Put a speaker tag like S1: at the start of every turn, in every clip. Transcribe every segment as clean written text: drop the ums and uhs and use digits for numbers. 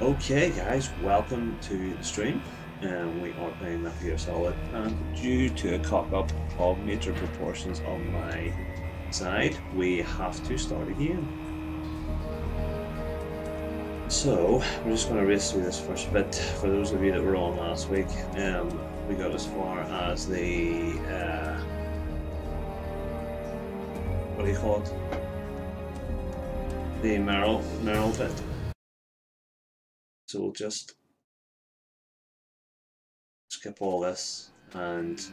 S1: Okay, guys, welcome to the stream. We are playing Metal Gear Solid, and due to a cock-up of major proportions on my side, we have to start again. So, we're just going to race through this first bit. For those of you that were on last week, we got as far as the, what do you call it? The Merrill bit. So we'll just skip all this and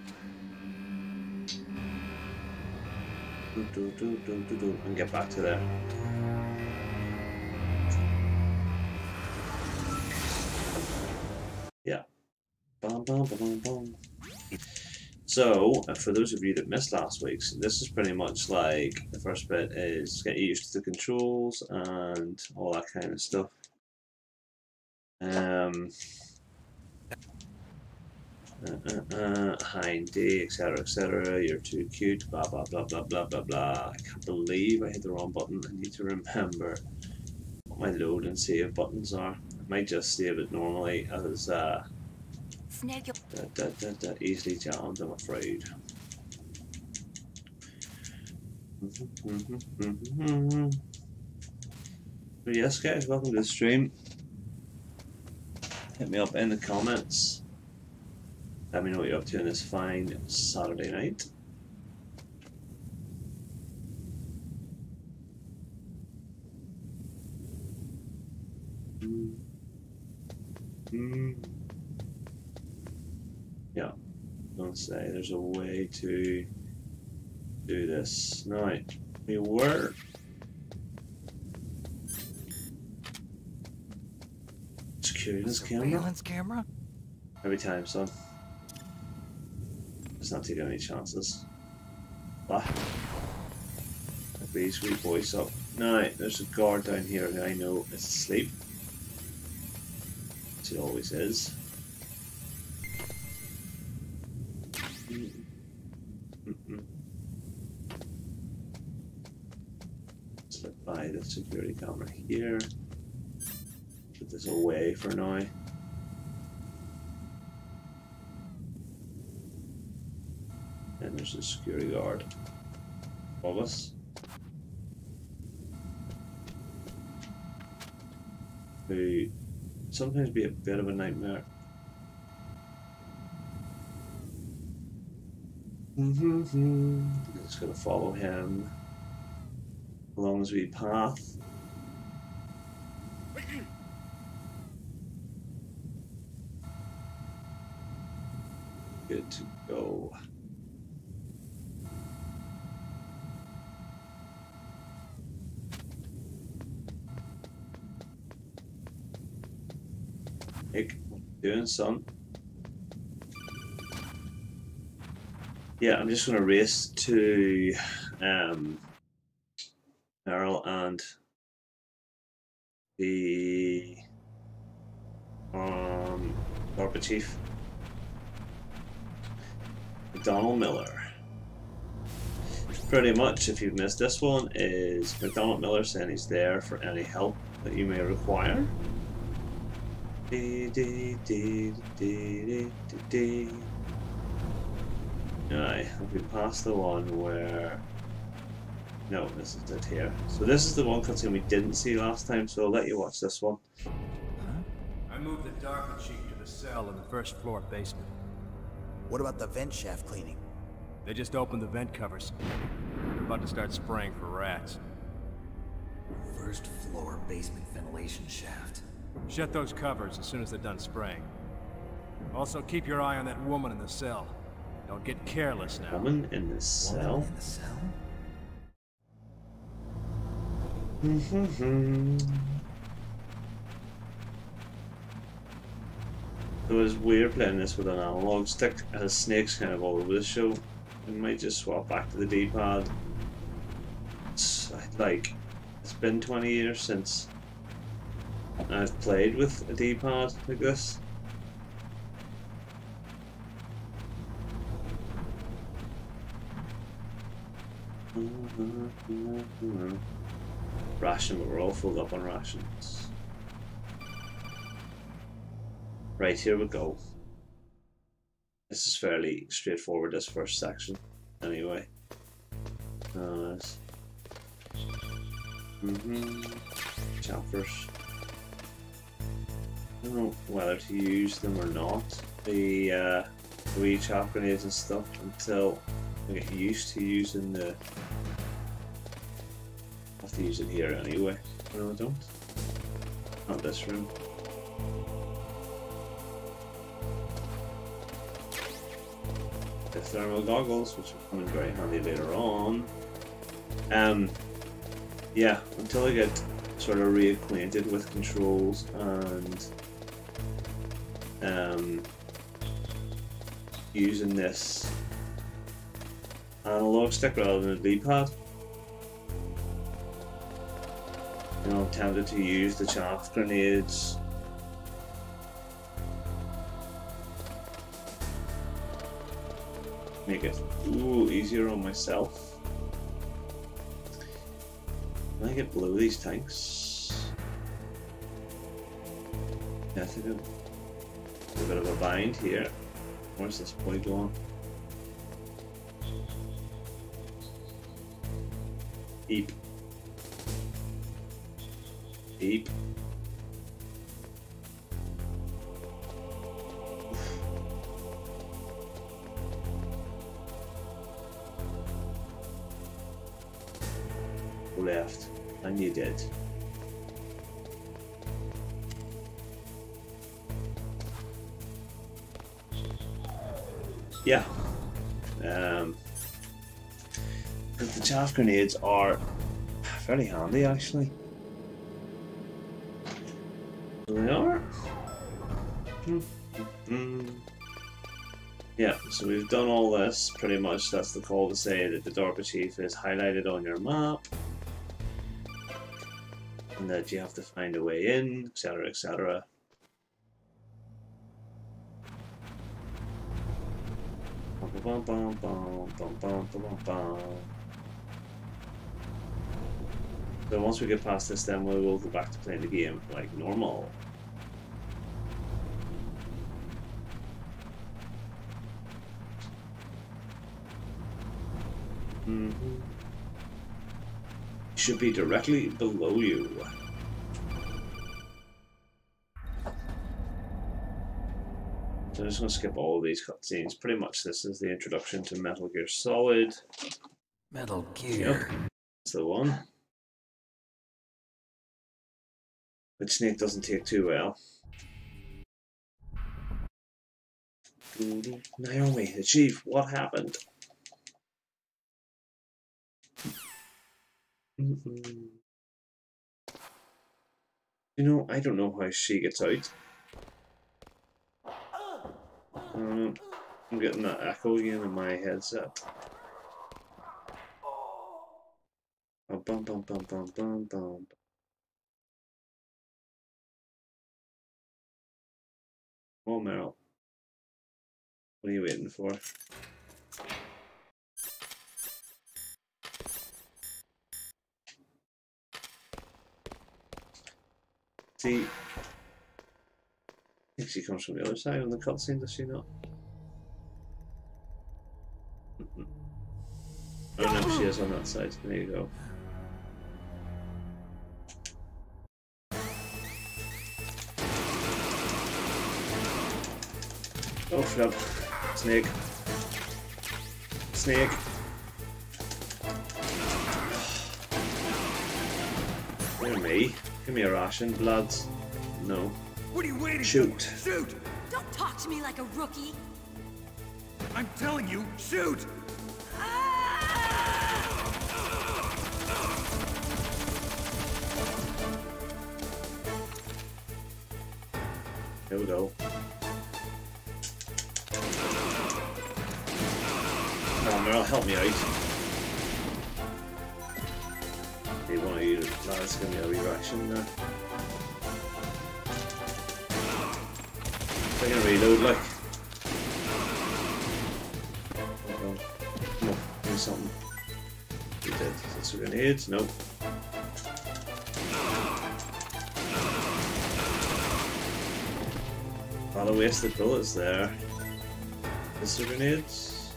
S1: and get back to there. Yeah. Bum, bum, bum, bum. So, for those of you that missed last week's, this is pretty much like the first bit is get used to the controls and all that kind of stuff. Hind D, etc. You're too cute, blah blah blah blah blah blah blah. I can't believe I hit the wrong button. I need to remember what my load and save buttons are. I might just save it normally as easily jammed, I'm afraid. But yes, guys, welcome to the stream. Hit me up in the comments. Let me know what you're up to on this fine Saturday night. Yeah, I'm gonna say there's a way to do this. Now, we were securing this
S2: camera
S1: every time, son. Let's not take any chances. What? Please, sweet voice up. Now, there's a guard down here that I know is asleep. As it always is. Slip by the security camera here. Put this away for now. And there's a security guard above us, who sometimes be a bit of a nightmare. Just gonna follow him along his wee path. Good to go. Nick, what you doing, son? Yeah, I'm just gonna race to Merrill and the corporate chief, McDonald Miller. Pretty much, if you've missed this one, is McDonald Miller saying he's there for any help that you may require. Alright, we passed the one where... No, this is it here. So this is the one cutscene we didn't see last time, so I'll let you watch this one.
S3: I moved the Darker Chief to the cell in the first floor basement.
S2: What about the vent shaft cleaning?
S3: They just opened the vent covers. They're about to start spraying for rats.
S2: First floor basement ventilation shaft.
S3: Shut those covers as soon as they're done spraying. Also, keep your eye on that woman in the cell. Don't get careless now.
S1: Woman in the cell?
S2: Woman in the cell?
S1: It was weird playing this with an analog stick, as Snake's kind of all over the show. We might just swap back to the D-pad. It's been 20 years since I've played with a D-pad like this. Ration, but we're all filled up on rations. Right, here we go. This is fairly straightforward, this first section, anyway. Choppers. I don't know whether to use them or not. The wee chop grenades and stuff until I get used to using the. I have to use it here anyway. No, I don't. Not this room. The thermal goggles, which will come in very handy later on. Yeah, until I get sort of reacquainted with controls and using this analog stick rather than a D-pad. You know, I'm tempted to use the chaff grenades. Make it easier on myself. Can I get below these tanks? Yeah, I think I'm a bit of a bind here. Where's this boy going? Eep. Eep. Left, and you did. Yeah. The chaff grenades are very handy, actually. They are. Yeah, so we've done all this pretty much. That's the call to say that the DARPA chief is highlighted on your map. And that you have to find a way in, etc., etc. So once we get past this, then we will go back to playing the game like normal. Should be directly below you. So I'm just going to skip all of these cutscenes. Pretty much this is the introduction to Metal Gear Solid.
S2: Metal Gear.
S1: Yep, that's the one. Which Snake doesn't take too well. Naomi, the chief, what happened? You know, I don't know how she gets out. I'm getting that echo again in my headset. Bum bum bum bum bum bum bum. Oh, Meryl. What are you waiting for? See, I think she comes from the other side on the cutscene, does she not? Oh no, she is on that side. There you go. Oh, flip. Snake. Snake. Give me. Give me a ration, bloods. No.
S2: What are you waiting
S1: Shoot.
S2: for? Shoot!
S4: Don't talk to me like a rookie.
S2: I'm telling you, shoot!
S1: Here we go. Oh, Meryl, help me out. Hey, one of you lads, give me a reaction there. I'm gonna reload, like. Come on, do something. You did. That's a grenade? Nope. lot of wasted bullets there. Is there grenades?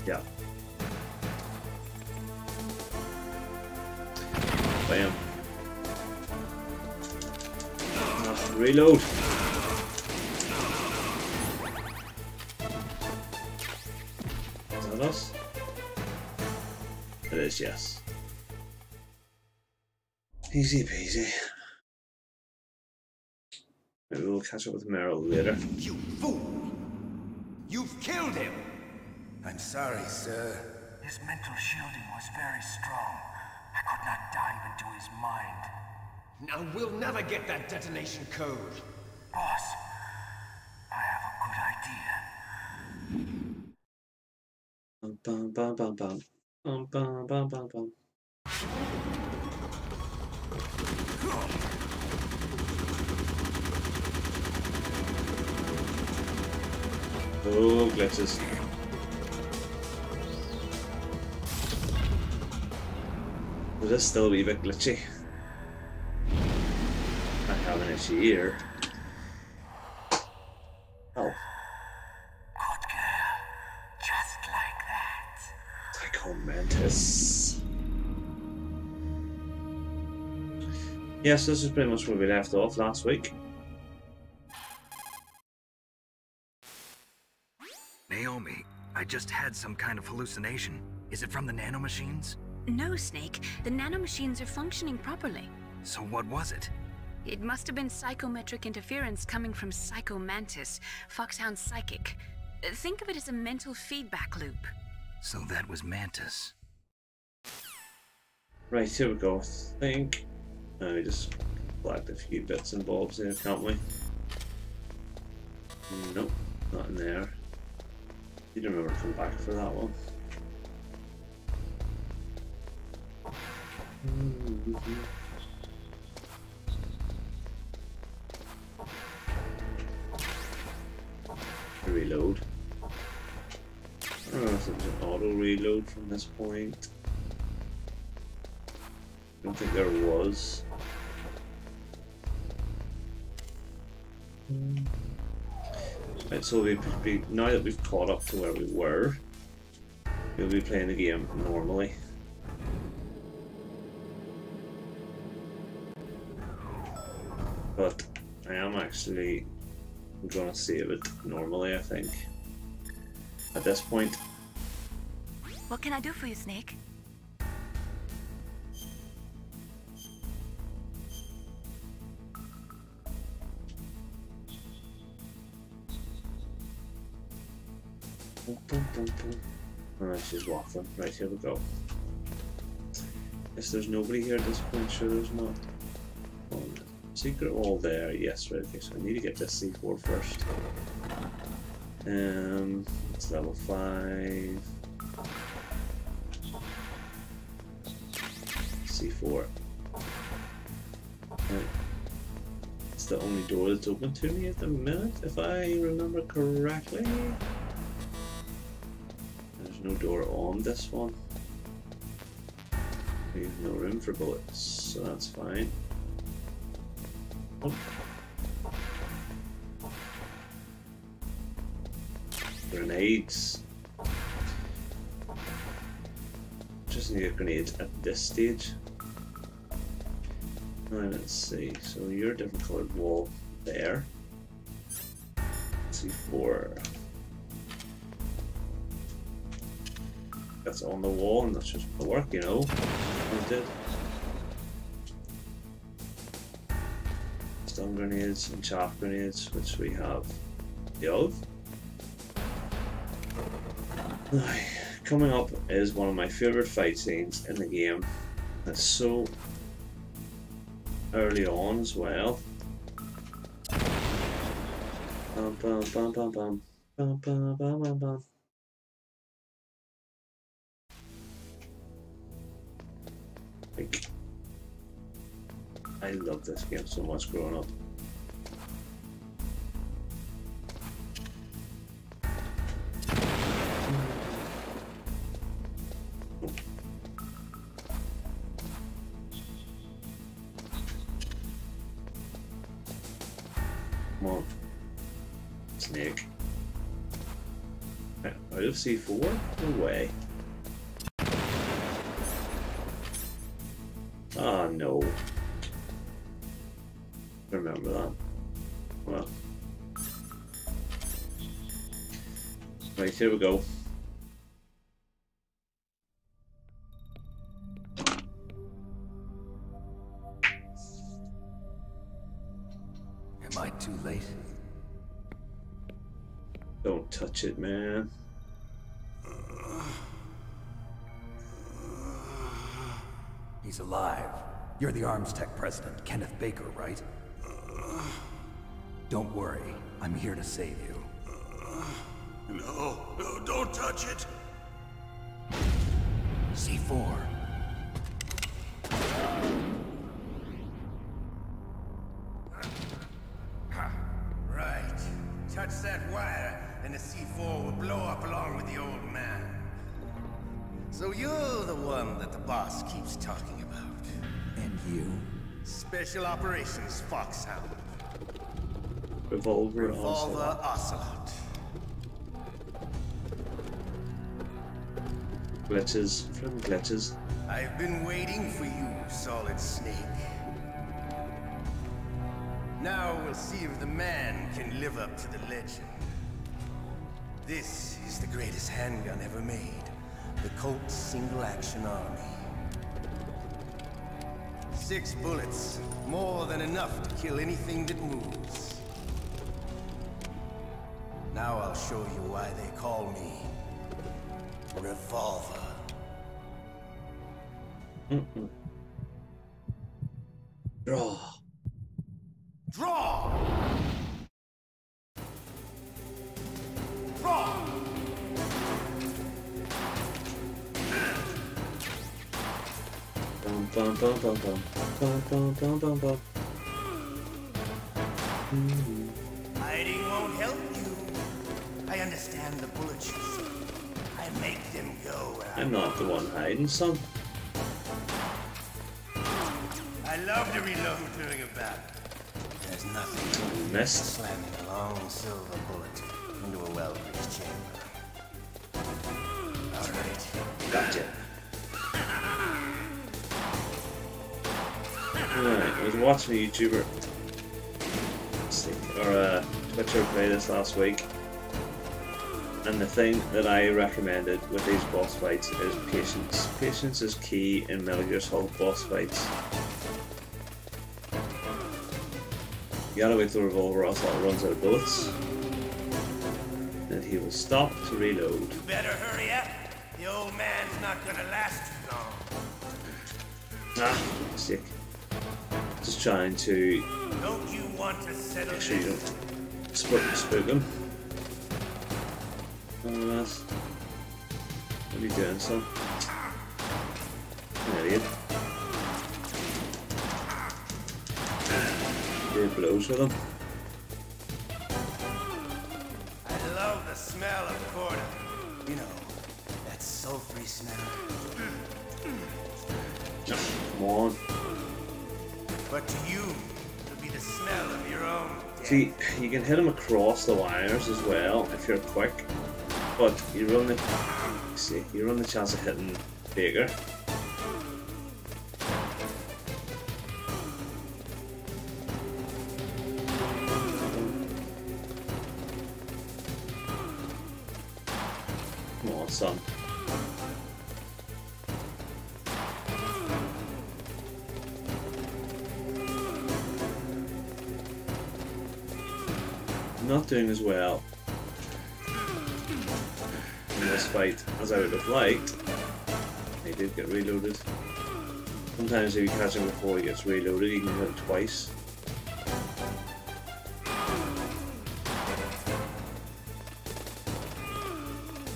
S1: Yeah. Bam. Reload. Is that us? It is, yes. Easy peasy. Maybe we'll catch up with Meryl later.
S2: You fool! You've killed him! I'm sorry, sir.
S5: His mental shielding was very strong. I could not dive into his mind.
S2: Now we'll never get that detonation code.
S5: Boss, I have a good idea.
S1: Bum, bum, bum, bum, bum. Bum, bum, bum, bum, bum. Oh, glitches. But it's still a wee bit glitchy. I have an issue here. Oh.
S5: Good girl. Just like that.
S1: Psycho Mantis. Yes, this is pretty much where we left off last week.
S6: Naomi, I just had some kind of hallucination. Is it from the nanomachines?
S7: No, Snake. The nanomachines are functioning properly.
S6: So what was it?
S7: It must have been psychometric interference coming from Psycho Mantis, Foxhound's psychic. Think of it as a mental feedback loop.
S6: So that was Mantis.
S1: Right, here we go. I think we just blacked a few bits and bobs there, can't we? Nope, not in there. You don't remember to come back for that one. Reload. I don't know if there's an auto reload from this point. I don't think there was. Right, so now that we've caught up to where we were, we'll be playing the game normally. But I am actually going to save it normally, I think, at this point.
S4: What can I do for you, Snake?
S1: Boom, boom, boom, boom. Alright, she's waffling. Right, here we go. Guess there's nobody here at this point. Sure there's not. Oh, secret wall there. Yes, right. Okay, so I need to get this C4 first. It's level 5. C4. Right. It's the only door that's open to me at the minute, if I remember correctly. There's no door on this one. We have no room for bullets, so that's fine. Oh. Grenades. Just need grenades at this stage. Now let's see. So you're a different colored wall there. C4. That's on the wall, and that's just gonna work, you know. Did. Stun grenades and chaff grenades, which we have the of. Now, coming up is one of my favorite fight scenes in the game. It's so early on as well. Bum, bum, bum, bum, bum. Bum, bum, bum, bum, bum. Like, I love this game so much growing up. Come on. Snake. Out of C4? No way. Oh no. Remember that. Well. Right, here we go.
S2: Am I too late?
S1: Don't touch it, man.
S2: He's alive. You're the Arms Tech president, Kenneth Baker, right? Don't worry. I'm here to save you.
S5: No, don't touch it.
S2: C4.
S5: Right. Touch that wire, and the C4 will blow up along with the old man. So you're the one that the boss keeps talking about.
S2: And you?
S5: Special Operations Foxhound.
S1: Revolver
S5: Revolver Ocelot.
S1: Glitches. From glitches.
S5: I've been waiting for you, Solid Snake. Now we'll see if the man can live up to the legend. This is the greatest handgun ever made. The Colt Single Action Army. 6 bullets, more than enough to kill anything that moves. Now I'll show you why they call me Revolver.
S1: Draw.
S5: Draw! Draw!
S1: Bum bum bum bum bum bum bum bum bum bum.
S5: Hiding won't help you. I understand the bullets you see. I make them go where
S1: I'm not the one hiding, son.
S5: I love to reload during a battle. There's nothing like
S1: Missed.
S5: slamming a long silver bullet into a well-greased chamber. All right.
S1: Gotcha. Alright, I was watching a YouTuber, or a Twitcher play this last week, and the thing that I recommended with these boss fights is patience. Patience is key in Metal Gear Solid boss fights. You gotta wait till the Revolver Ocelot runs out of bullets, and he will stop to reload.
S5: You better hurry up. The old man's not gonna last too long.
S1: Ah, sick. Just trying to
S5: Don't you want to settle
S1: make sure you
S5: this?
S1: don't spook him. Oh, that's... What are you doing, son? An idiot. Did blows with him.
S5: I love the smell of corda. You know, that sulfury smell.
S1: Come on.
S5: But to you, it'll be the smell of your own death.
S1: See, you can hit him across the wires as well if you're quick, but you run the chance of hitting Baker. Come on, son. Not doing as well in this fight as I would have liked. He did get reloaded. Sometimes if you catch him before he gets reloaded, you can hit him twice.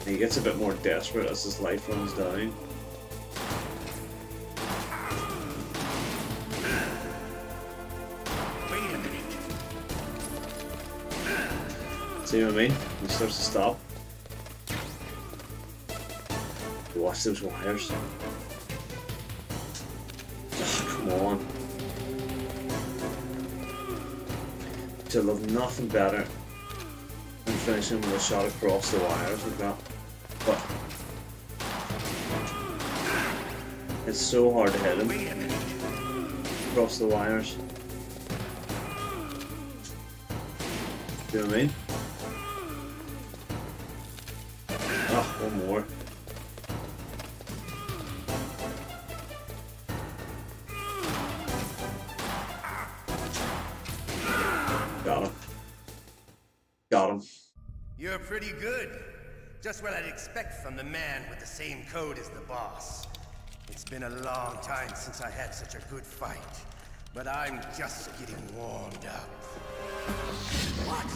S1: And he gets a bit more desperate as his life runs down.
S5: Wait a minute.
S1: See what I mean? He starts to stop. You watch those wires. Oh, come on. To love nothing better than finish him with a shot across the wires like that. But it's so hard to hit him across the wires. Do you know what I mean? Ah, one more. Got him. Got him.
S5: You're pretty good. Just what I'd expect from the man with the same code as the boss. It's been a long time since I had such a good fight, but I'm just getting warmed up. What?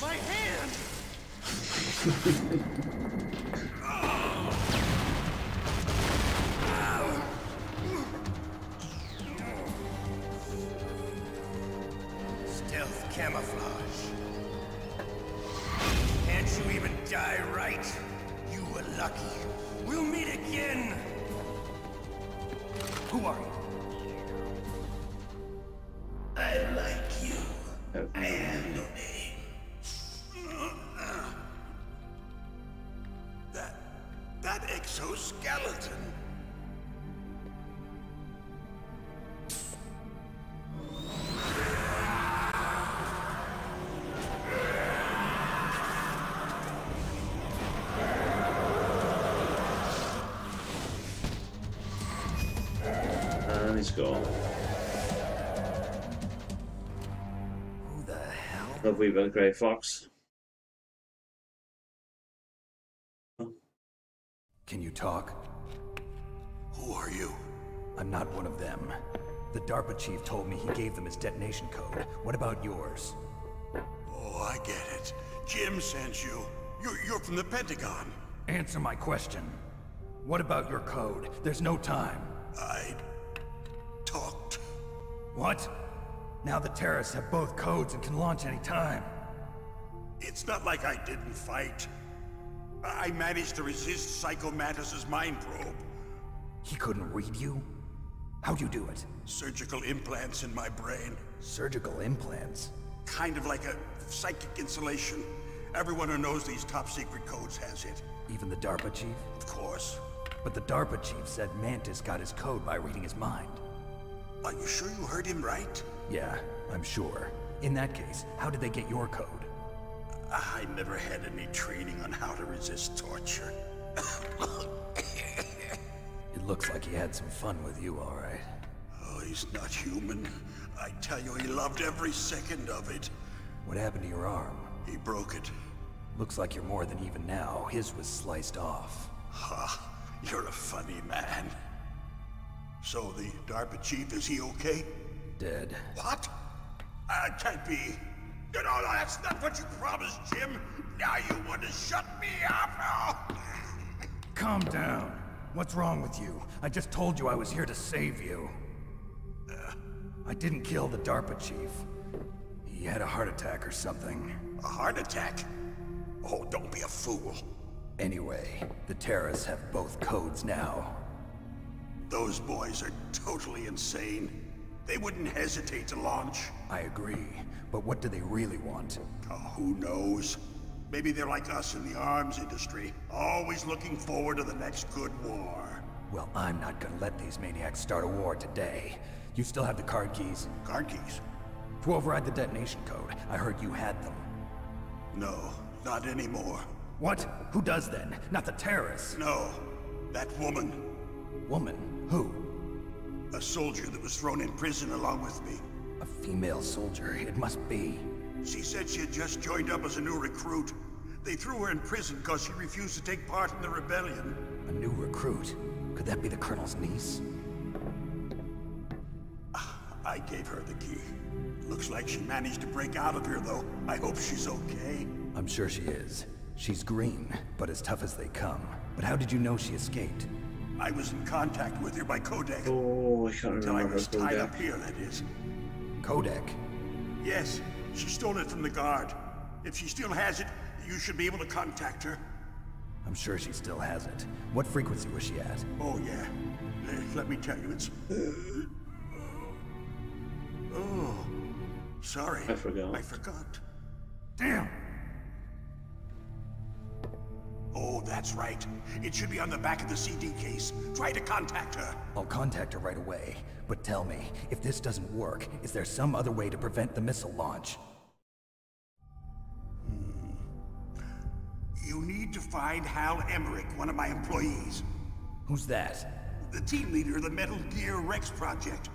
S5: My hand! Stealth camouflage. Can't you even die right? You were lucky. We'll meet again! Who are you? I like you. I have no name. That exoskeleton.
S1: And he's gone.
S6: Who the hell?
S1: Lovely bit of Grey Fox.
S6: Can you talk?
S2: Who are you?
S6: I'm not one of them. The DARPA chief told me he gave them his detonation code. What about yours?
S2: Oh, I get it. Jim sent you. You're from the Pentagon.
S6: Answer my question. What about your code? There's no time.
S2: I talked.
S6: What? Now the terrorists have both codes and can launch any time.
S2: It's not like I didn't fight. I managed to resist Psycho Mantis's mind probe.
S6: He couldn't read you? How'd you do it?
S2: Surgical implants in my brain.
S6: Surgical implants?
S2: Kind of like a psychic insulation. Everyone who knows these top secret codes has it.
S6: Even the DARPA chief?
S2: Of course.
S6: But the DARPA chief said Mantis got his code by reading his mind.
S2: Are you sure you heard him right?
S6: Yeah, I'm sure. In that case, how did they get your code?
S2: I never had any training on how to resist torture.
S6: It looks like he had some fun with you, all right.
S2: Oh, he's not human. I tell you, he loved every second of it.
S6: What happened to your arm?
S2: He broke it.
S6: Looks like you're more than even now. His was sliced off.
S2: Ha, you're a funny man. So the DARPA chief, is he okay?
S6: Dead.
S2: What? Can't be. No, that's not what you promised, Jim. Now you want to shut me up?
S6: Calm down. What's wrong with you? I just told you I was here to save you. I didn't kill the DARPA chief. He had a heart attack or something.
S2: A heart attack? Oh, don't be a fool.
S6: Anyway, the terrorists have both codes now.
S2: Those boys are totally insane. They wouldn't hesitate to launch.
S6: I agree, but what do they really want?
S2: Oh, who knows? Maybe they're like us in the arms industry, always looking forward to the next good war.
S6: Well, I'm not gonna let these maniacs start a war today. You still have the card keys?
S2: Card keys?
S6: To override the detonation code. I heard you had them.
S2: No, not anymore.
S6: What? Who does then? Not the terrorists.
S2: No, that woman.
S6: Woman? Who?
S2: A soldier that was thrown in prison along with me.
S6: A female soldier. It must be.
S2: She said she had just joined up as a new recruit. They threw her in prison because she refused to take part in the rebellion.
S6: A new recruit? Could that be the Colonel's niece?
S2: I gave her the key. Looks like she managed to break out of here, though. I hope she's okay.
S6: I'm sure she is. She's green, but as tough as they come. But how did you know she escaped?
S2: I was in contact with her by codec.
S1: Oh, I can't
S2: Until I
S1: remember
S2: was tied
S1: Kodak.
S2: up here, that is.
S6: Codec?
S2: Yes, she stole it from the guard. If she still has it, you should be able to contact her.
S6: I'm sure she still has it. What frequency was she at?
S2: Oh, yeah. Let me tell you, it's... Oh, sorry.
S1: I forgot.
S2: I forgot.
S6: Damn!
S2: Oh, that's right. It should be on the back of the CD case. Try to contact her.
S6: I'll contact her right away. But tell me, if this doesn't work, is there some other way to prevent the missile launch?
S2: You need to find Hal Emmerich, one of my employees.
S6: Who's that?
S2: The team leader of the Metal Gear Rex project.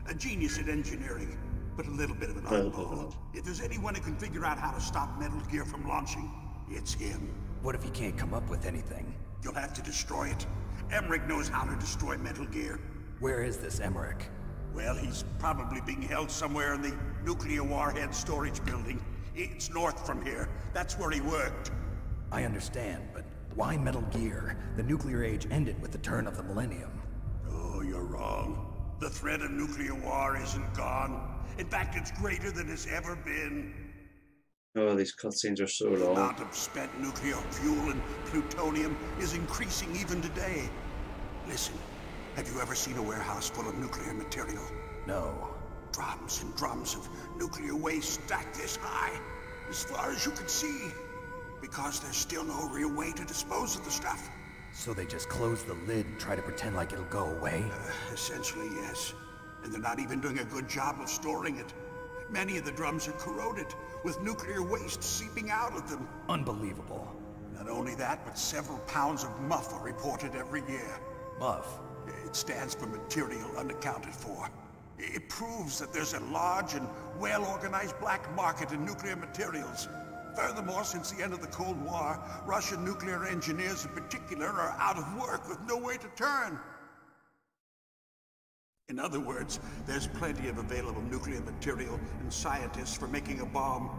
S2: A genius at engineering, but a little bit of an oddball. If there's anyone who can figure out how to stop Metal Gear from launching, it's him.
S6: What if he can't come up with anything?
S2: You'll have to destroy it. Emmerich knows how to destroy Metal Gear.
S6: Where is this Emmerich?
S2: Well, he's probably being held somewhere in the nuclear warhead storage building. It's north from here. That's where he worked.
S6: I understand, but why Metal Gear? The nuclear age ended with the turn of the millennium.
S2: Oh, you're wrong. The threat of nuclear war isn't gone. In fact, it's greater than it's ever been.
S1: Oh, these cutscenes are so
S2: The
S1: long.
S2: amount of spent nuclear fuel and plutonium is increasing even today. Listen, have you ever seen a warehouse full of nuclear material?
S6: No.
S2: Drums and drums of nuclear waste stacked this high, as far as you can see. Because there's still no real way to dispose of the stuff.
S6: So they just close the lid and try to pretend like it'll go away?
S2: Essentially, yes. And they're not even doing a good job of storing it. Many of the drums are corroded, with nuclear waste seeping out of them.
S6: Unbelievable.
S2: Not only that, but several pounds of muff are reported every year.
S6: Muff?
S2: It stands for material unaccounted for. It proves that there's a large and well-organized black market in nuclear materials. Furthermore, since the end of the Cold War, Russian nuclear engineers in particular are out of work with no way to turn. In other words, there's plenty of available nuclear material and scientists for making a bomb.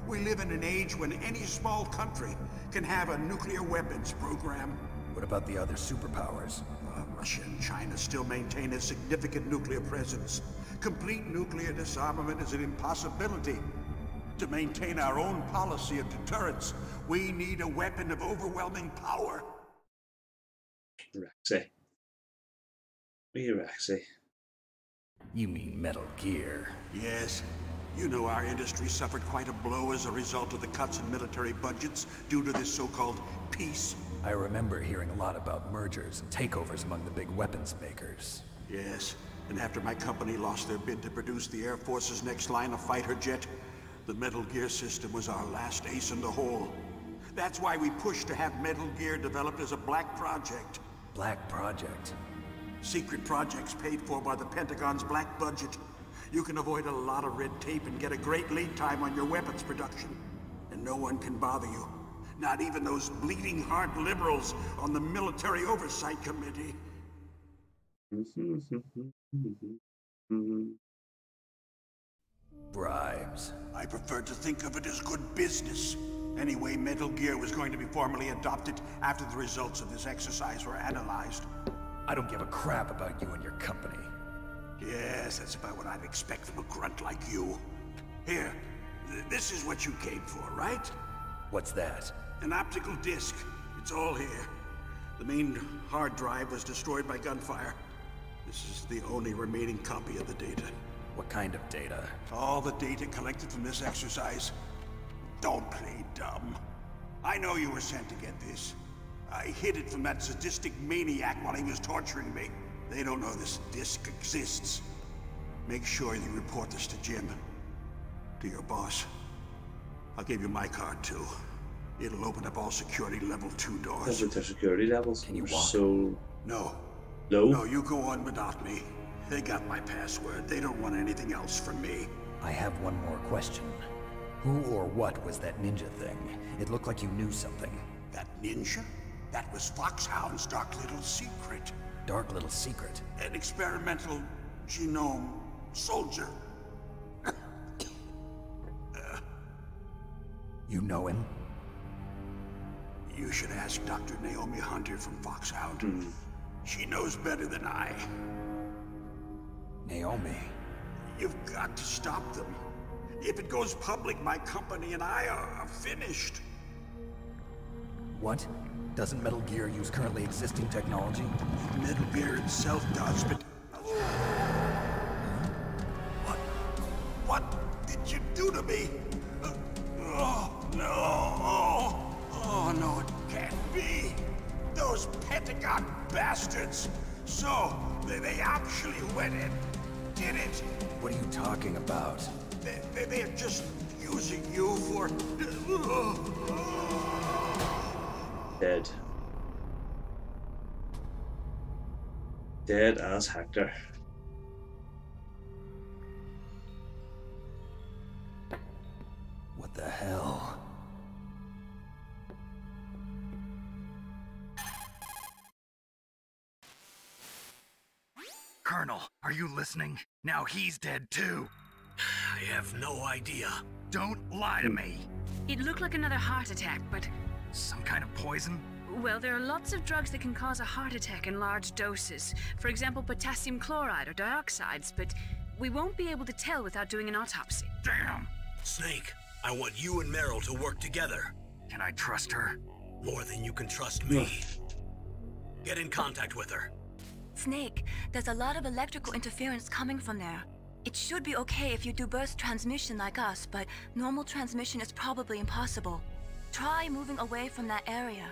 S2: We live in an age when any small country can have a nuclear weapons program.
S6: What about the other superpowers?
S2: Russia and China still maintain a significant nuclear presence. Complete nuclear disarmament is an impossibility. To maintain our own policy of deterrence, we need a weapon of overwhelming power.
S1: Rexy. Me, Rexy.
S6: You mean Metal Gear.
S2: Yes. You know our industry suffered quite a blow as a result of the cuts in military budgets due to this so-called peace.
S6: I remember hearing a lot about mergers and takeovers among the big weapons makers.
S2: Yes, and after my company lost their bid to produce the Air Force's next line of fighter jet, the Metal Gear system was our last ace in the hole. That's why we pushed to have Metal Gear developed as a black project.
S6: Black Project?
S2: Secret projects paid for by the Pentagon's black budget. You can avoid a lot of red tape and get a great lead time on your weapons production. And no one can bother you. Not even those bleeding heart liberals on the Military Oversight Committee.
S6: Bribes.
S2: I prefer to think of it as good business. Anyway, Metal Gear was going to be formally adopted after the results of this exercise were analyzed.
S6: I don't give a crap about you and your company.
S2: Yes, that's about what I'd expect from a grunt like you. Here, this is what you came for, right?
S6: What's that?
S2: An optical disc. It's all here. The main hard drive was destroyed by gunfire. This is the only remaining copy of the data.
S6: What kind of data?
S2: All the data collected from this exercise. Don't play dumb. I know you were sent to get this. I hid it from that sadistic maniac while he was torturing me. They don't know this disc exists. Make sure you report this to Jim. To your boss. I'll give you my card too. It'll open up all security level 2 doors.
S1: Their security levels
S6: Can you
S1: are
S6: walk?
S1: so
S2: No.
S1: low.
S2: No, you go on without me. They got my password. They don't want anything else from me.
S6: I have one more question. Who or what was that ninja thing? It looked like you knew something.
S2: That ninja? That was Foxhound's dark little secret.
S6: Dark little secret.
S2: An experimental genome soldier.
S6: You know him?
S2: You should ask Dr. Naomi Hunter from Foxhound. She knows better than I.
S6: Naomi.
S2: You've got to stop them. If it goes public, my company and I are finished.
S6: What? Doesn't Metal Gear use currently existing technology?
S2: Metal Gear itself does, but... What did you do to me? Oh, no. Oh, no, it can't be. Those Pt.1 bastards. So, they actually went and did it.
S6: What are you talking about?
S2: They're just using you for...
S1: Dead. Dead as Hector.
S6: What the hell? Colonel, are you listening? Now he's dead too.
S8: I have no idea.
S6: Don't lie to me.
S7: It looked like another heart attack, but...
S6: Some kind of poison?
S7: Well, there are lots of drugs that can cause a heart attack in large doses. For example, potassium chloride or dioxides, but we won't be able to tell without doing an autopsy.
S6: Damn!
S8: Snake, I want you and Meryl to work together.
S6: Can I trust her?
S8: More than you can trust me. Get in contact with her.
S4: Snake, there's a lot of electrical interference coming from there. It should be okay if you do burst transmission like us, but normal transmission is probably impossible. Try moving away from that area.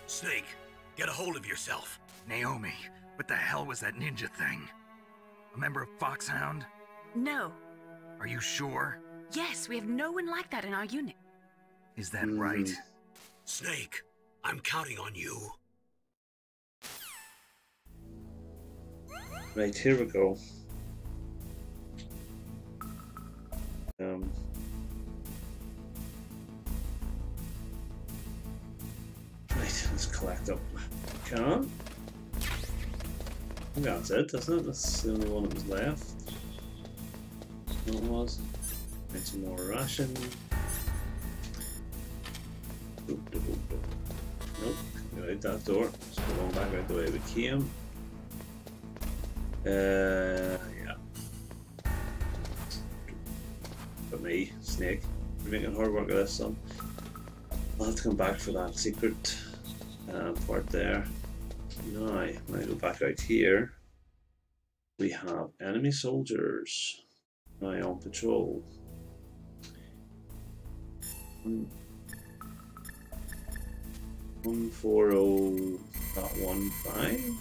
S8: Snake, get a hold of yourself.
S6: Naomi, what the hell was that ninja thing? A member of Foxhound?
S7: No.
S6: Are you sure?
S7: Yes, we have no one like that in our unit.
S6: Is that right?
S8: Snake, I'm counting on you.
S1: Right, here we go. Right, let's collect up. Can. I think that's it, isn't it? That's the only one that was left. No, it was. Need some more ration. Nope, go out that door. So we're going back out the way we came. Yeah. But me, Snake, you're making hard work of this, son. I'll have to come back for that secret part there. Now, when I go back out here, we have enemy soldiers now on patrol. 140.15.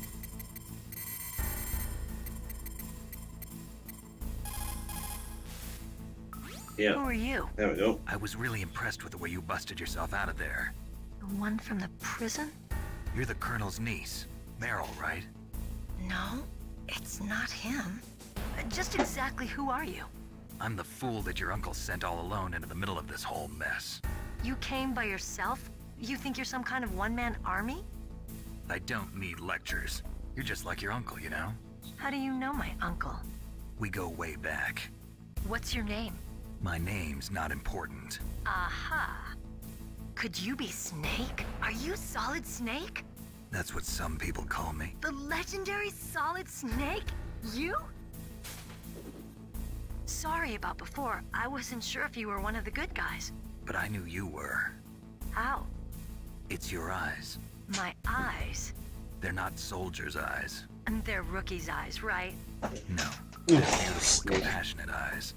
S1: Yeah.
S9: Who are you?
S1: There we go.
S6: I was really impressed with the way you busted yourself out of there.
S9: The one from the prison?
S6: You're the Colonel's niece, Meryl, right?
S9: No, it's not him. Just exactly who are you?
S6: I'm the fool that your uncle sent all alone into the middle of this whole mess.
S9: You came by yourself? You think you're some kind of one-man army?
S6: I don't need lectures. You're just like your uncle, you know?
S9: How do you know my uncle?
S6: We go way back.
S9: What's your name?
S6: My name's not important.
S9: Aha. Could you be Snake? Are you Solid Snake?
S6: That's what some people call me.
S9: The legendary Solid Snake? You? Sorry about before. I wasn't sure if you were one of the good guys.
S6: But I knew you were.
S9: How?
S6: It's your eyes.
S9: My eyes?
S6: They're not soldiers' eyes.
S9: And they're rookie's eyes, right?
S6: No. They're beautiful, compassionate eyes.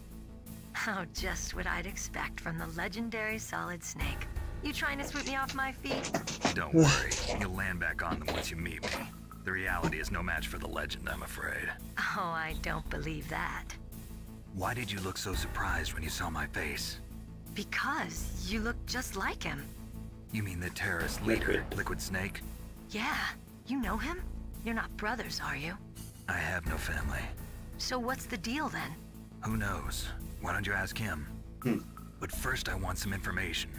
S9: Oh, just what I'd expect from the legendary Solid Snake. You trying to sweep me off my feet?
S6: Don't worry. You'll land back on them once you meet me. The reality is no match for the legend, I'm afraid.
S9: Oh, I don't believe that.
S6: Why did you look so surprised when you saw my face?
S9: Because you look just like him.
S6: You mean the terrorist leader, Liquid Snake?
S9: Yeah, you know him? You're not brothers, are you?
S6: I have no family.
S9: So what's the deal then?
S6: Who knows? Why don't you ask him? But first I want some information.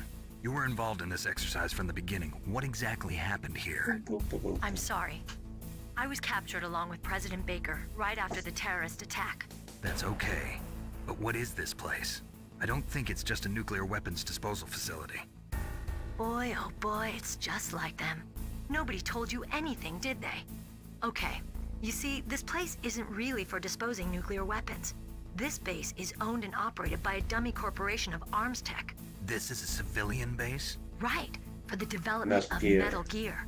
S6: You were involved in this exercise from the beginning. What exactly happened here?
S9: I'm sorry. I was captured along with President Baker right after the terrorist attack.
S6: That's okay. But what is this place? I don't think it's just a nuclear weapons disposal facility.
S9: Boy, oh boy, it's just like them. Nobody told you anything, did they? Okay, you see, this place isn't really for disposing nuclear weapons. This base is owned and operated by a dummy corporation of arms tech.
S6: This is a civilian base?
S9: Right, for the development of Metal Gear.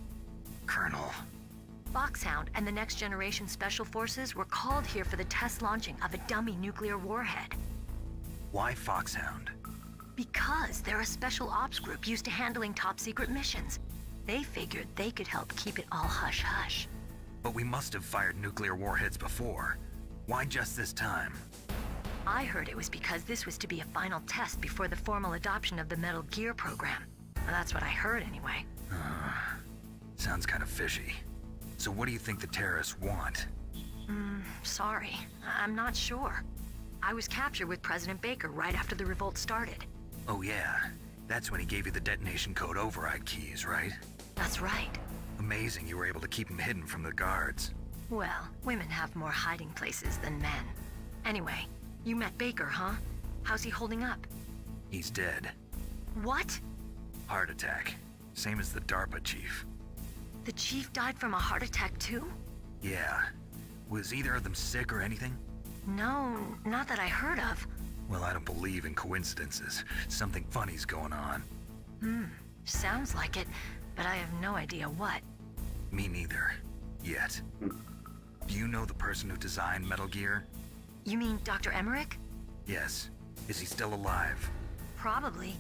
S6: Colonel.
S9: Foxhound and the Next Generation Special Forces were called here for the test launching of a dummy nuclear warhead.
S6: Why Foxhound?
S9: Because they're a special ops group used to handling top secret missions. They figured they could help keep it all hush-hush.
S6: But we must have fired nuclear warheads before. Why just this time?
S9: I heard it was because this was to be a final test before the formal adoption of the Metal Gear program. That's what I heard anyway.
S6: Sounds kind of fishy. So what do you think the terrorists want?
S9: Sorry. I'm not sure. I was captured with President Baker right after the revolt started.
S6: Oh yeah, that's when he gave you the detonation code override keys, right?
S9: That's right.
S6: Amazing you were able to keep him hidden from the guards.
S9: Well, women have more hiding places than men. Anyway, you met Baker, huh? How's he holding up?
S6: He's dead.
S9: What?
S6: Heart attack. Same as the DARPA chief.
S9: The chief died from a heart attack too?
S6: Yeah. Was either of them sick or anything?
S9: No, not that I heard of.
S6: Well, I don't believe in coincidences. Something funny's going on.
S9: Sounds like it, but I have no idea what.
S6: Me neither. Yet. Do you know the person who designed Metal Gear?
S9: You mean Dr. Emmerich?
S6: Yes. Is he still alive?
S9: Probably.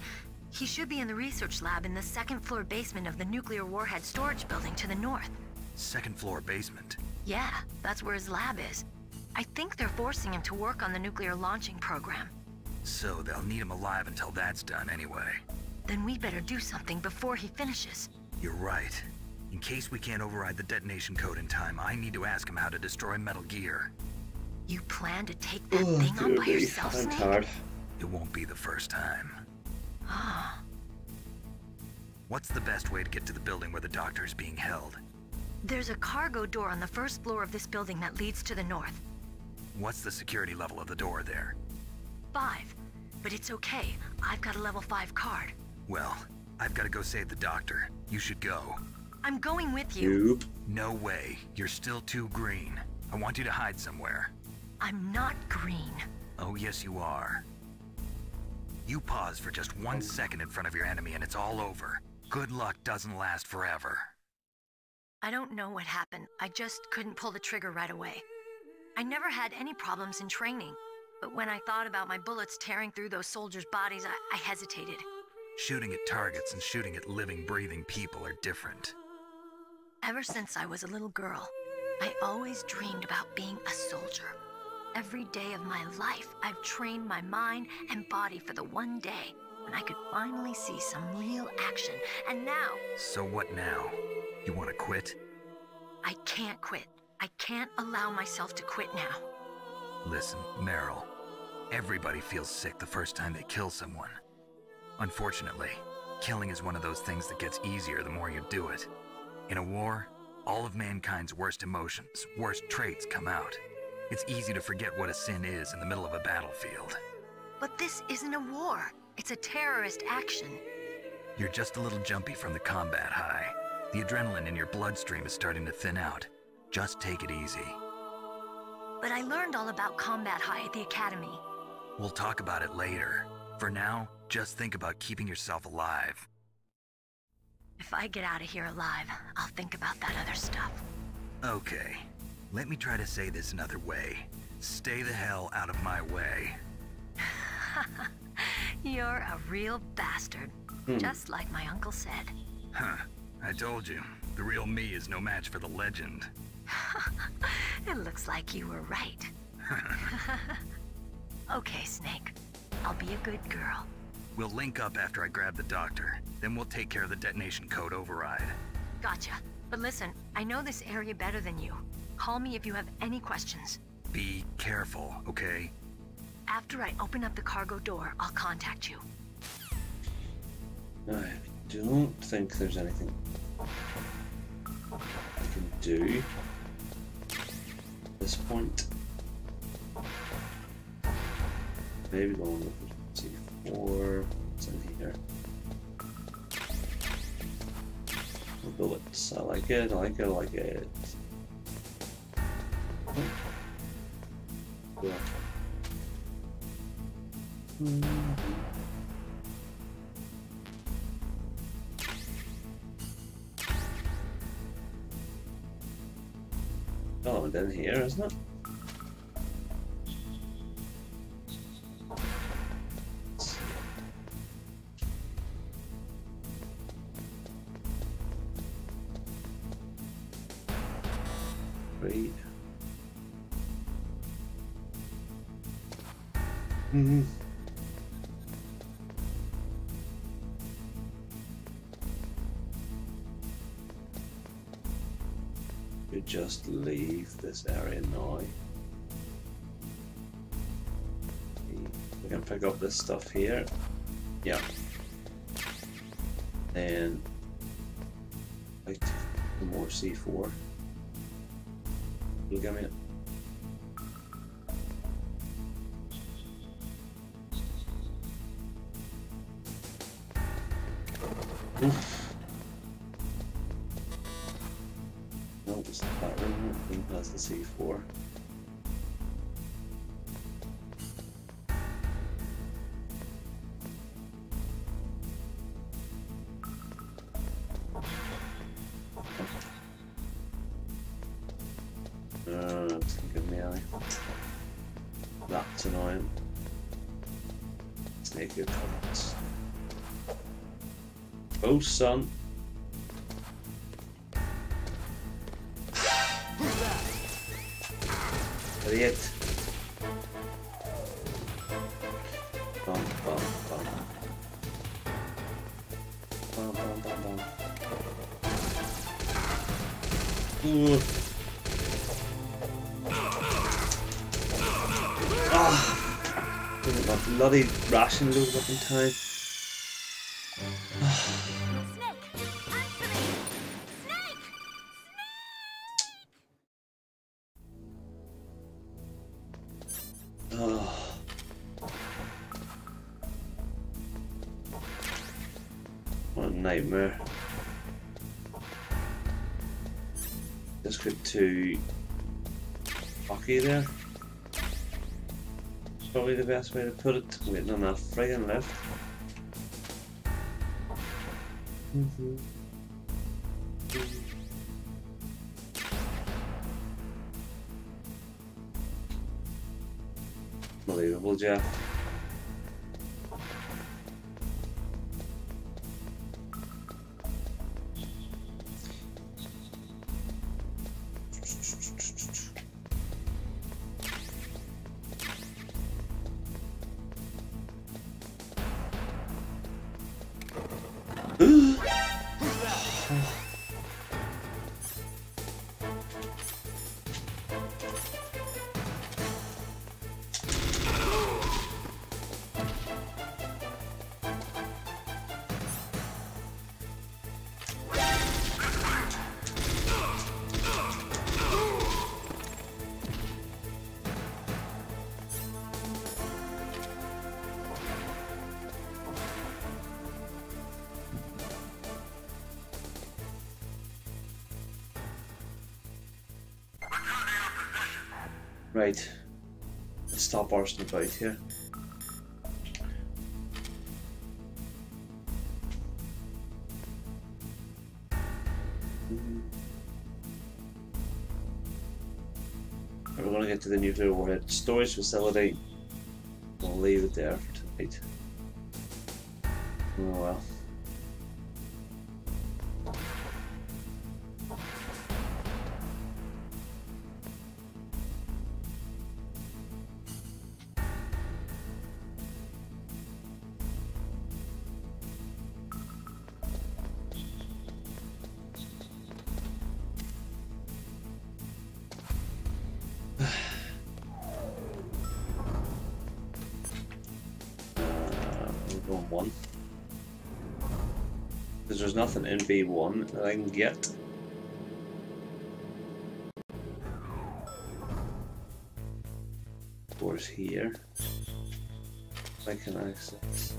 S9: He should be in the research lab in the second-floor basement of the nuclear warhead storage building to the north.
S6: Second floor basement?
S9: Yeah, that's where his lab is. I think they're forcing him to work on the nuclear launching program.
S6: So they'll need him alive until that's done anyway.
S9: Then we better do something before he finishes.
S6: You're right. In case we can't override the detonation code in time, I need to ask him how to destroy Metal Gear.
S9: You plan to take that thing on by yourself,
S1: I'm
S9: Snake?
S1: tired.
S6: It won't be the first time.
S9: Ah.
S6: What's the best way to get to the building where the doctor's being held?
S9: There's a cargo door on the first floor of this building that leads to the north.
S6: What's the security level of the door there?
S9: 5. But it's okay. I've got a level 5 card.
S6: Well, I've got to go save the doctor. You should go.
S9: I'm going with you.
S1: Nope.
S6: No way. You're still too green. I want you to hide somewhere.
S9: I'm not green.
S6: Oh, yes you are. You pause for just 1 second in front of your enemy and it's all over. Good luck doesn't last forever.
S9: I don't know what happened. I just couldn't pull the trigger right away. I never had any problems in training, but when I thought about my bullets tearing through those soldiers' bodies, I hesitated.
S6: Shooting at targets and shooting at living, breathing people are different.
S9: Ever since I was a little girl, I always dreamed about being a soldier. Every day of my life, I've trained my mind and body for the one day when I could finally see some real action, and now...
S6: So what now? You want to quit?
S9: I can't quit. I can't allow myself to quit now.
S6: Listen, Meryl. Everybody feels sick the first time they kill someone. Unfortunately, killing is one of those things that gets easier the more you do it. In a war, all of mankind's worst emotions, worst traits come out. It's easy to forget what a sin is in the middle of a battlefield.
S9: But this isn't a war. It's a terrorist action.
S6: You're just a little jumpy from the combat high. The adrenaline in your bloodstream is starting to thin out. Just take it easy.
S9: But I learned all about combat high at the academy.
S6: We'll talk about it later. For now, just think about keeping yourself alive.
S9: If I get out of here alive, I'll think about that other stuff.
S6: Okay. Let me try to say this another way. Stay the hell out of my way.
S9: You're a real bastard. Just like my uncle said.
S6: Huh. I told you. The real me is no match for the legend.
S9: It looks like you were right. Okay, Snake. I'll be a good girl.
S6: We'll link up after I grab the doctor. Then we'll take care of the detonation code override.
S9: Gotcha. But listen, I know this area better than you. Call me if you have any questions.
S6: Be careful, okay?
S9: After I open up the cargo door, I'll contact you.
S1: I don't think there's anything I can do at this point. Maybe go on with C4. What's in here? More bullets. I like it, I like it, I like it. Yeah. Oh, and then here, isn't it? Right. We just leave this area now. We can pick up this stuff here. Yeah. And like more C4. Look at me. Oof. No, it's not that room. I think that's the C4. It's gonna give me a... That's annoying. Snake your comments. Oh, son. Idiot. Bum, bum, bum. Bum, bum, bum, bum. Ooh. Ah! Oh, my bloody ration loaded up in time. What a nightmare. Just got too cocky there. It's probably the best way to put it. Waiting on that friggin' lift. Unbelievable, Jeff. Right, let's stop arsing about here. We're going to get to the nuclear warhead storage facility. We'll leave it there for tonight. Oh well. One because there's nothing in B1 that I can get. Doors here I can access.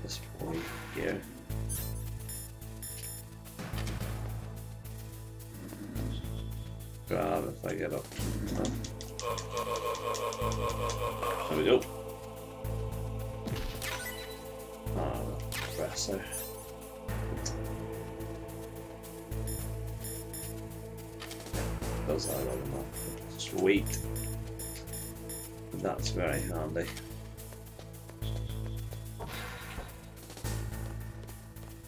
S1: This point here. Grab if I get up. There we go. Press there. Does that all enough? Sweet. That's very handy.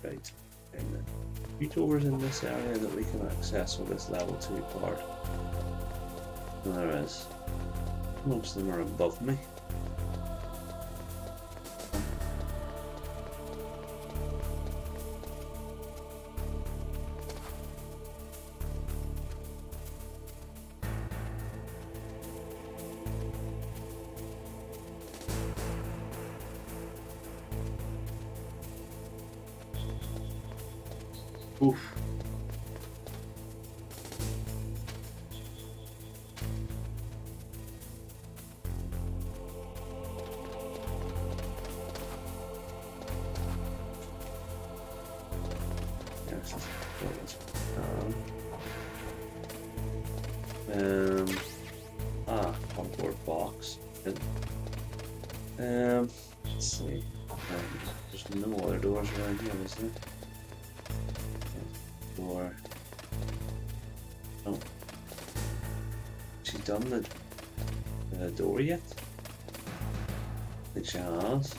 S1: Right. And then few doors in this area that we can access with this level 2 part. And there is. Most of them are above me. Oof. Yes, cardboard box. Let's see. There's no other doors around here, is there? Door. Oh. She done the door yet? I think she has.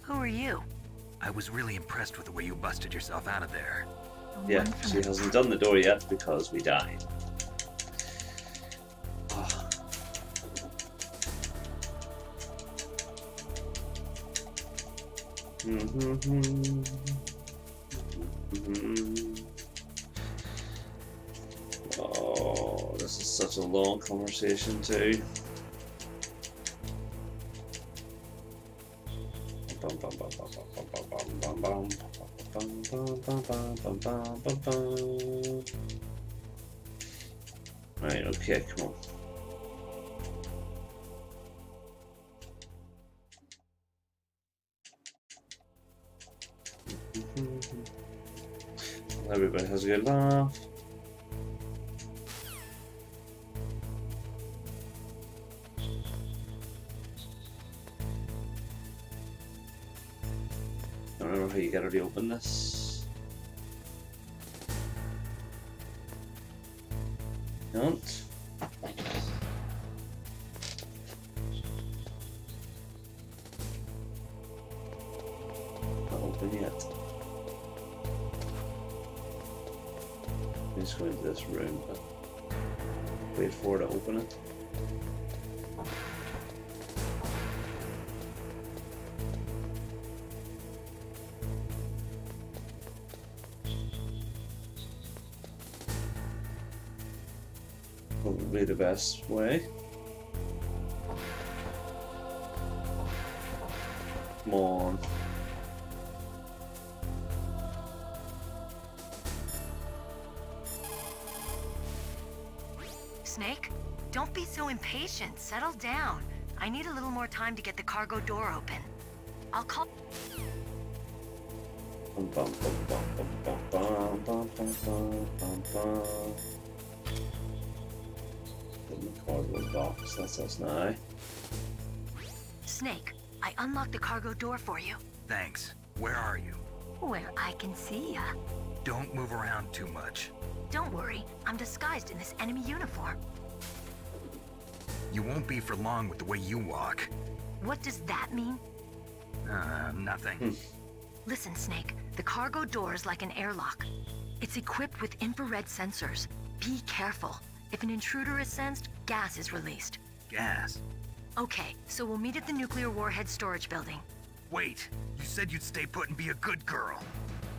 S9: Who are you?
S6: I was really impressed with the way you busted yourself out of there.
S1: Yeah, she hasn't done the door yet because we died. Oh. Oh, this is such a long conversation too. Right, okay, come on. Everybody has a good laugh. I don't know how you gotta reopen this. Don't. Not open yet. I'm just going to this room, but wait for it to open it. Probably the best way. Come on.
S9: Snake, don't be so impatient. Settle down. I need a little more time to get the cargo door open. I'll call...
S1: In the cardboard box, that's us now.
S9: Snake, I unlocked the cargo door for you.
S6: Thanks. Where are you?
S9: Where I can see ya.
S6: Don't move around too much.
S9: Don't worry, I'm disguised in this enemy uniform.
S6: You won't be for long with the way you walk.
S9: What does that mean?
S6: Nothing.
S9: Listen, Snake, the cargo door is like an airlock. It's equipped with infrared sensors. Be careful. If an intruder is sensed, gas is released.
S6: Gas?
S9: Okay, so we'll meet at the nuclear warhead storage building.
S6: Wait, you said you'd stay put and be a good girl.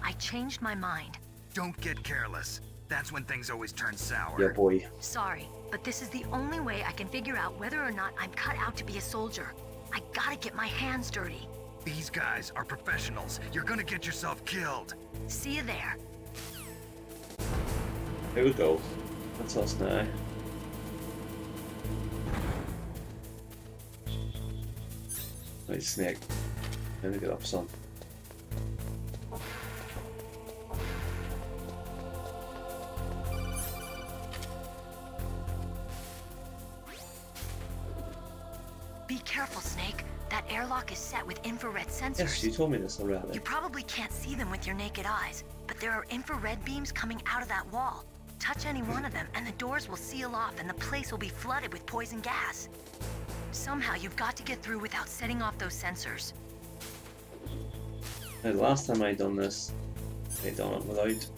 S9: I changed my mind.
S6: Don't get careless. That's when things always turn sour.
S1: Yeah, boy.
S9: Sorry, but this is the only way I can figure out whether or not I'm cut out to be a soldier. I gotta get my hands dirty.
S6: These guys are professionals. You're gonna get yourself killed.
S9: See you there.
S1: Here we go. That's us now. Right, Snake. Let me get up, son.
S9: Be careful, Snake. That airlock is set with infrared sensors.
S1: Yes, you told me this already.
S9: You probably can't see them with your naked eyes, but there are infrared beams coming out of that wall. Touch any one of them, and the doors will seal off, and the place will be flooded with poison gas. Somehow, you've got to get through without setting off those sensors.
S1: Now, the last time I done this, I done it without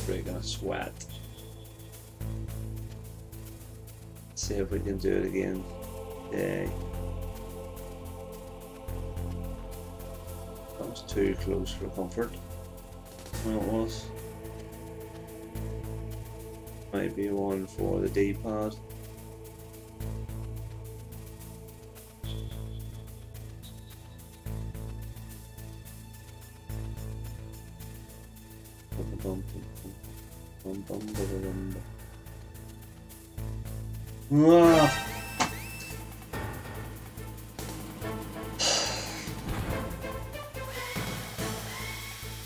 S1: breaking a sweat. Let's see if we can do it again. Yay. That was too close for comfort. Well, it was. Might be one for the D-pad. Ah.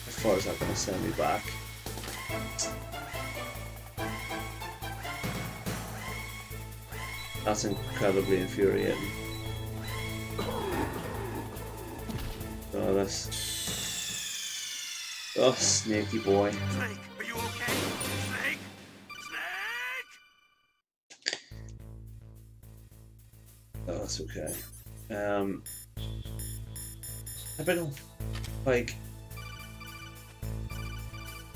S1: How far is that going to send me back? That's incredibly infuriating. Oh, that's... Oh, snaky boy.
S2: Snake, are you okay? Snake? Snake!
S1: Oh, that's okay. I don't know. Like,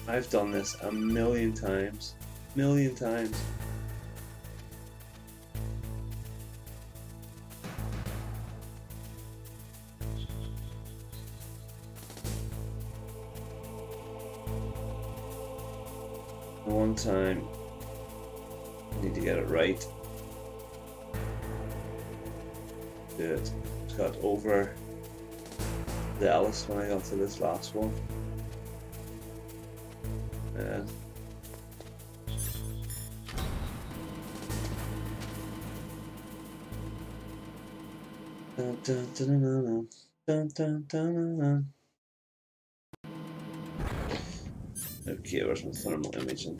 S1: I've done this a million times. Million times. One time, I need to get it right. Good. Got over zealous when I got to this last one. And dun, dun, dun, dun, dun, dun, dun, dun. Okay, where's my thermal imaging?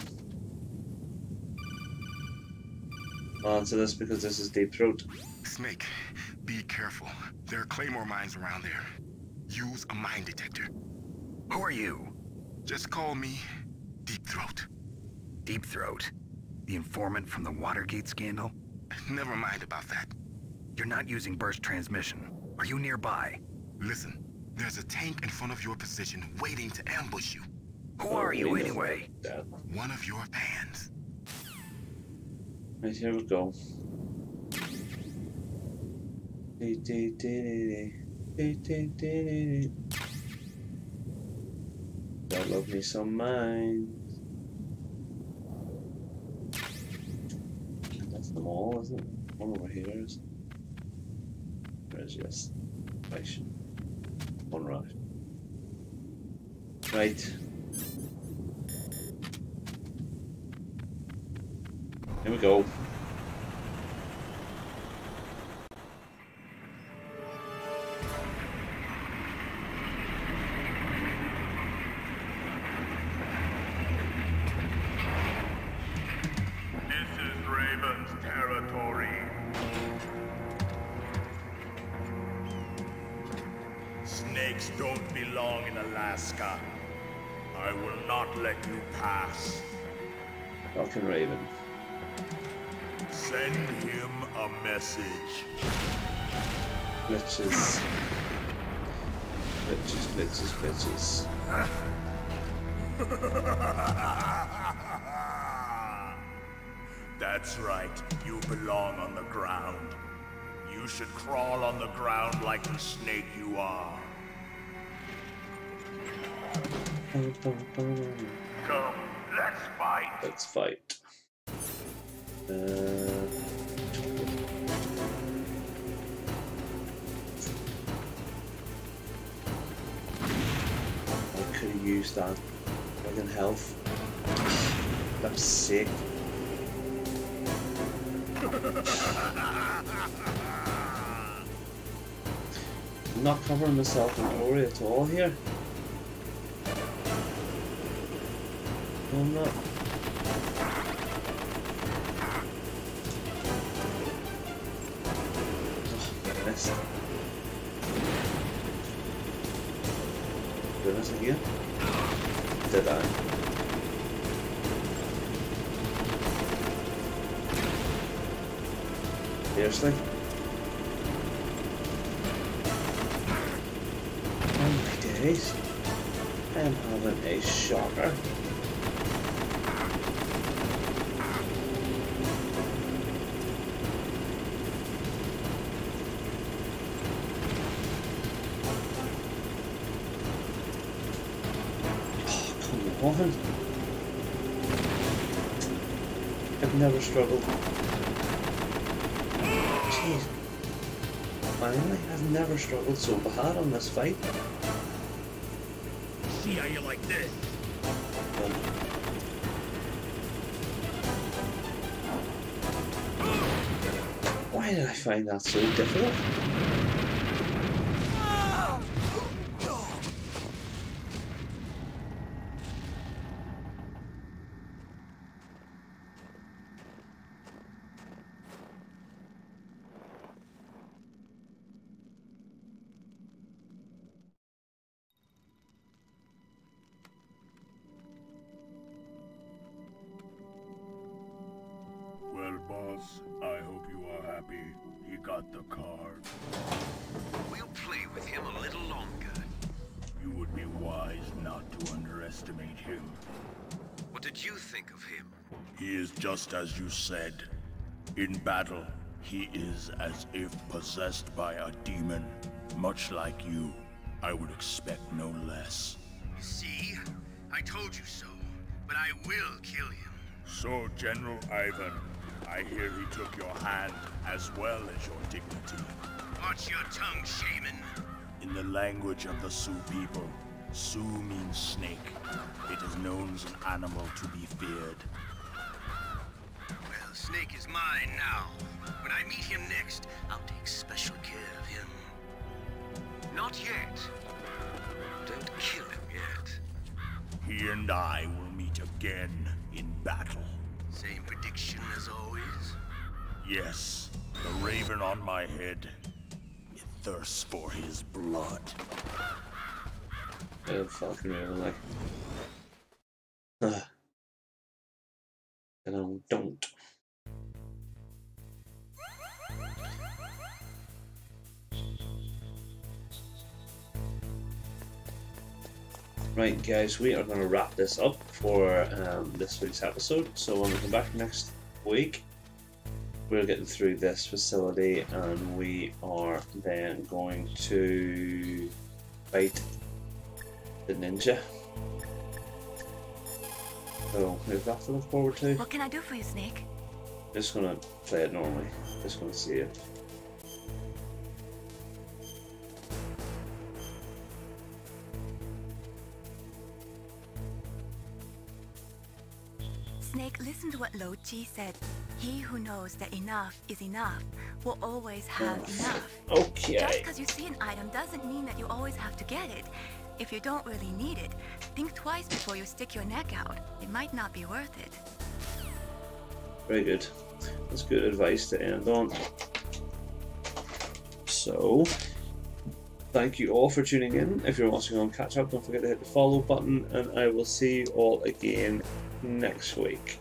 S1: Answer this because this is Deep Throat.
S10: Snake, be careful. There are claymore mines around there. Use a mine detector.
S6: Who are you?
S10: Just call me Deep Throat.
S6: Deep Throat? The informant from the Watergate scandal?
S10: Never mind about that.
S6: You're not using burst transmission. Are you nearby?
S10: Listen, there's a tank in front of your position waiting to ambush you.
S6: Who are you anyway?
S10: One of your fans.
S1: Right, here we go. I love me some mines. That's them all, isn't it? One over here is. Where's yes? Right. One right. Right. Here we go.
S2: This is Raven's territory. Snakes don't belong in Alaska. I will not let you pass.
S1: Falcon Raven.
S2: Send him a message.
S1: Glitches. Glitches, glitches, glitches.
S2: That's right. You belong on the ground. You should crawl on the ground like the snake you are. Come, let's fight.
S1: Let's fight. I could have used that. Fucking health. I'm sick. I'm not covering myself in glory at all here. No, I'm not. Oh, goodness, again. Did I? Seriously? Oh my days. I am having a shocker. Oh, come on. I've never struggled. Jeez. Finally, I've never struggled so bad on this fight.
S8: See how you like this?
S1: Why did I find that so difficult?
S11: Well, boss, I hope you are happy. He got the card.
S8: We'll play with him a little longer.
S11: You would be wise not to underestimate him.
S8: What did you think of him?
S11: He is just as you said. In battle, he is as if possessed by a demon. Much like you, I would expect no less.
S5: See? I told you so. But I will kill him.
S11: So, General Ivan, I hear he took your hand as well as your dignity.
S5: Watch your tongue, shaman.
S11: In the language of the Sioux people, Sioux means snake. It is known as an animal to be feared.
S5: Well, Snake is mine now. When I meet him next, I'll take special care of him.
S8: Not yet. Don't kill him yet.
S11: He and I will meet again in battle.
S5: Same prediction as always?
S11: Yes, the raven on my head. It thirsts for his blood.
S1: Oh, fucking really. And I don't. Right, guys, we are going to wrap this up for this week's episode. So when we come back next week, we're getting through this facility and we are then going to fight the ninja. So we've got to look forward to.
S4: What can I do for you, Snake?
S1: Just going to play it normally. Just going to see it.
S4: Snake, listen to what Lo Chi said. He who knows that enough is enough will always have enough.
S1: Okay.
S4: Just because you see an item doesn't mean that you always have to get it. If you don't really need it, think twice before you stick your neck out. It might not be worth it.
S1: Very good. That's good advice to end on. So, thank you all for tuning in. If you're watching on Catch Up, don't forget to hit the follow button, and I will see you all again next week.